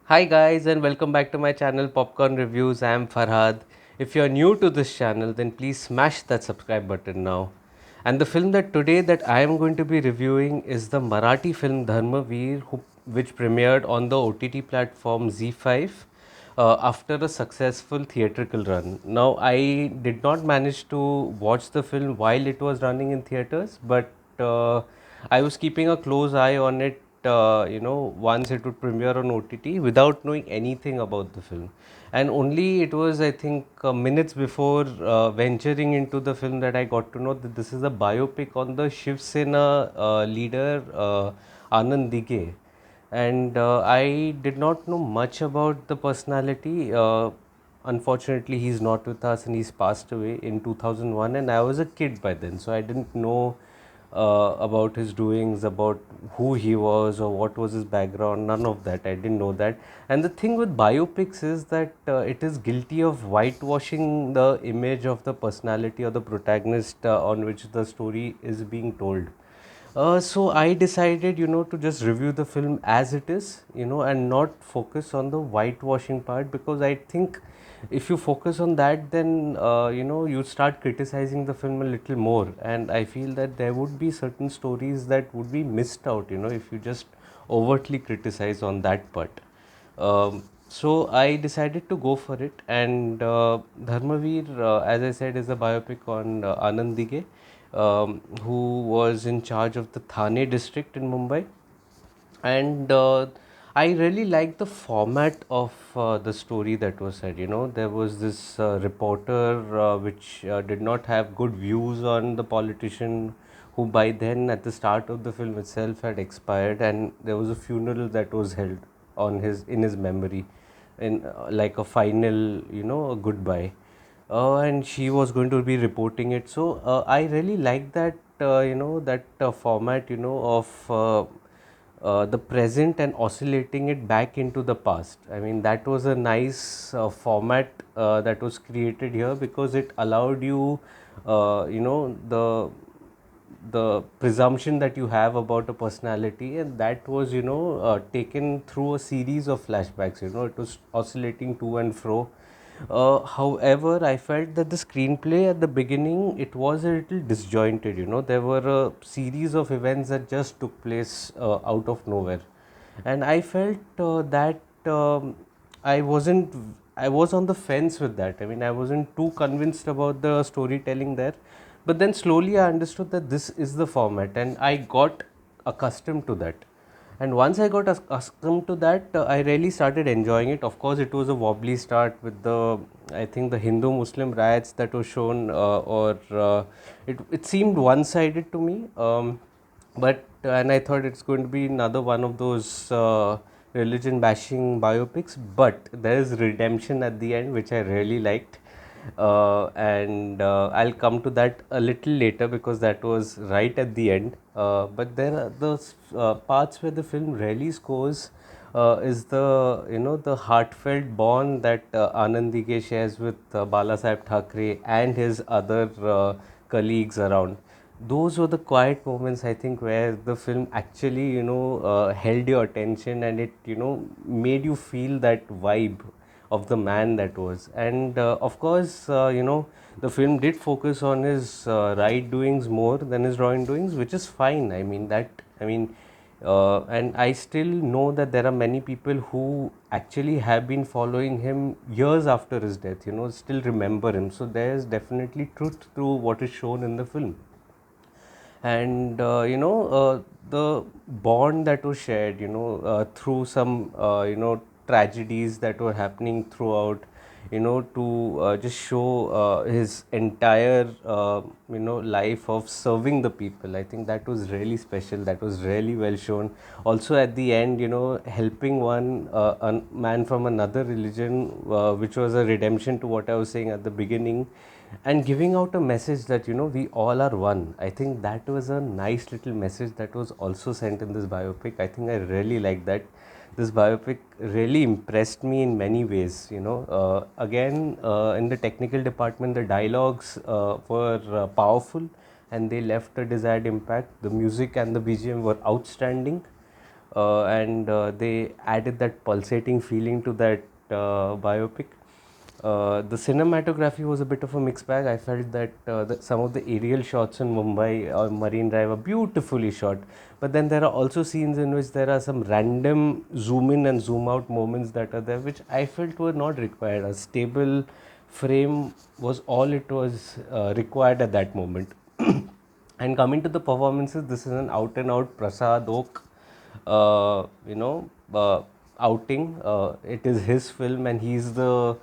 Hi guys and welcome back to my channel Popcorn Reviews. I am Farhad. If you are new to this channel then please smash that subscribe button now. And the film that today that I am going to be reviewing is the Marathi film Dharmaveer which premiered on the OTT platform Z5 after a successful theatrical run. Now I did not manage to watch the film while it was running in theaters, but I was keeping a close eye on it, once it would premiere on OTT without knowing anything about the film. And only it was, I think, minutes before venturing into the film that I got to know that this is a biopic on the Shiv Sena leader Anand Dige. And I did not know much about the personality. Unfortunately, he's not with us and he's passed away in 2001, and I was a kid by then, so I didn't know about his doings, about who he was or what was his background. None of that. I didn't know that. And the thing with biopics is that it is guilty of whitewashing the image of the personality or the protagonist on which the story is being told. So I decided, to just review the film as it is, and not focus on the whitewashing part, because I think if you focus on that, then you start criticizing the film a little more, and I feel that there would be certain stories that would be missed out, if you just overtly criticize on that part. So I decided to go for it, and Dharmaveer, as I said, is a biopic on Anand Dige, who was in charge of the Thane district in Mumbai. And I really liked the format of the story that was said. There was this reporter which did not have good views on the politician, who by then at the start of the film itself had expired, and there was a funeral that was held on his in his memory, in like a final, a goodbye. And she was going to be reporting it. So I really like that, that format, of the present and oscillating it back into the past. I mean, that was a nice format that was created here, because it allowed you, the presumption that you have about a personality, and that was, taken through a series of flashbacks. It was oscillating to and fro. However, I felt that the screenplay at the beginning, it was a little disjointed. There were a series of events that just took place out of nowhere, and I felt that I wasn't. I was on the fence with that. I mean, I wasn't too convinced about the storytelling there, but then slowly I understood that this is the format, and I got accustomed to that. And once I got accustomed to that, I really started enjoying it. Of course, it was a wobbly start with I think, the Hindu-Muslim riots that were shown, it seemed one-sided to me. And I thought it's going to be another one of those religion bashing biopics, but there is redemption at the end, which I really liked. And I'll come to that a little later, because that was right at the end. But there are those parts where the film really scores, is the heartfelt bond that Anand Dige shares with Bala Sahib Thackeray and his other colleagues around. Those were the quiet moments, I think, where the film actually, held your attention, and it, made you feel that vibe of the man that was. And of course, the film did focus on his right doings more than his wrong doings, which is fine. And I still know that there are many people who actually have been following him years after his death, still remember him. So there's definitely truth to what is shown in the film. And the bond that was shared, through some tragedies that were happening throughout, to just show his entire life of serving the people. I think that was really special, that was really well shown. Also at the end, helping one a man from another religion, which was a redemption to what I was saying at the beginning, and giving out a message that, we all are one. I think that was a nice little message that was also sent in this biopic. I think I really like that. This biopic really impressed me in many ways. Again, in the technical department, the dialogues were powerful, and they left a desired impact. The music and the BGM were outstanding. and they added that pulsating feeling to that biopic. The cinematography was a bit of a mixed bag. I felt that some of the aerial shots in Mumbai or Marine Drive are beautifully shot, but then there are also scenes in which there are some random zoom in and zoom out moments that are there, which I felt were not required. A stable frame was all it was required at that moment. And coming to the performances, this is an out and out Prasad Oak, outing. It is his film, and he's the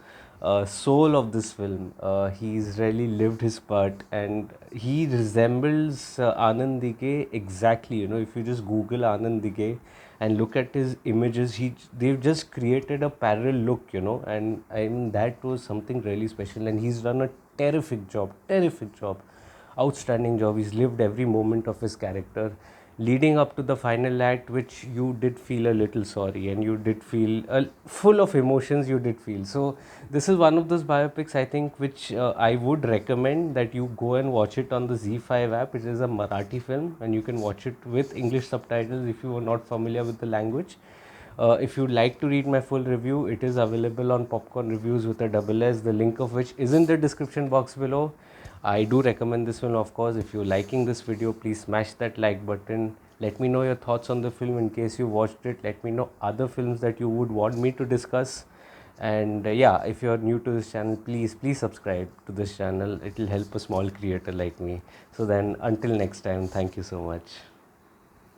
soul of this film. He's really lived his part, and he resembles Anand Dike exactly. If you just Google Anand Dike and look at his images, they've just created a parallel look, and that was something really special. And he's done a terrific job, outstanding job. He's lived every moment of his character, leading up to the final act, which you did feel a little sorry, and you did feel full of emotions. You did feel so. This is one of those biopics, I think, which I would recommend that you go and watch it on the Z5 app. It is a Marathi film, and you can watch it with English subtitles if you are not familiar with the language. If you'd like to read my full review, it is available on Popcorn Reviews with a double S, the link of which is in the description box below. I do recommend this film, of course. If you're liking this video, please smash that like button. Let me know your thoughts on the film in case you watched it. Let me know other films that you would want me to discuss. And yeah, if you're new to this channel, please subscribe to this channel. It will help a small creator like me. So then, until next time, thank you so much.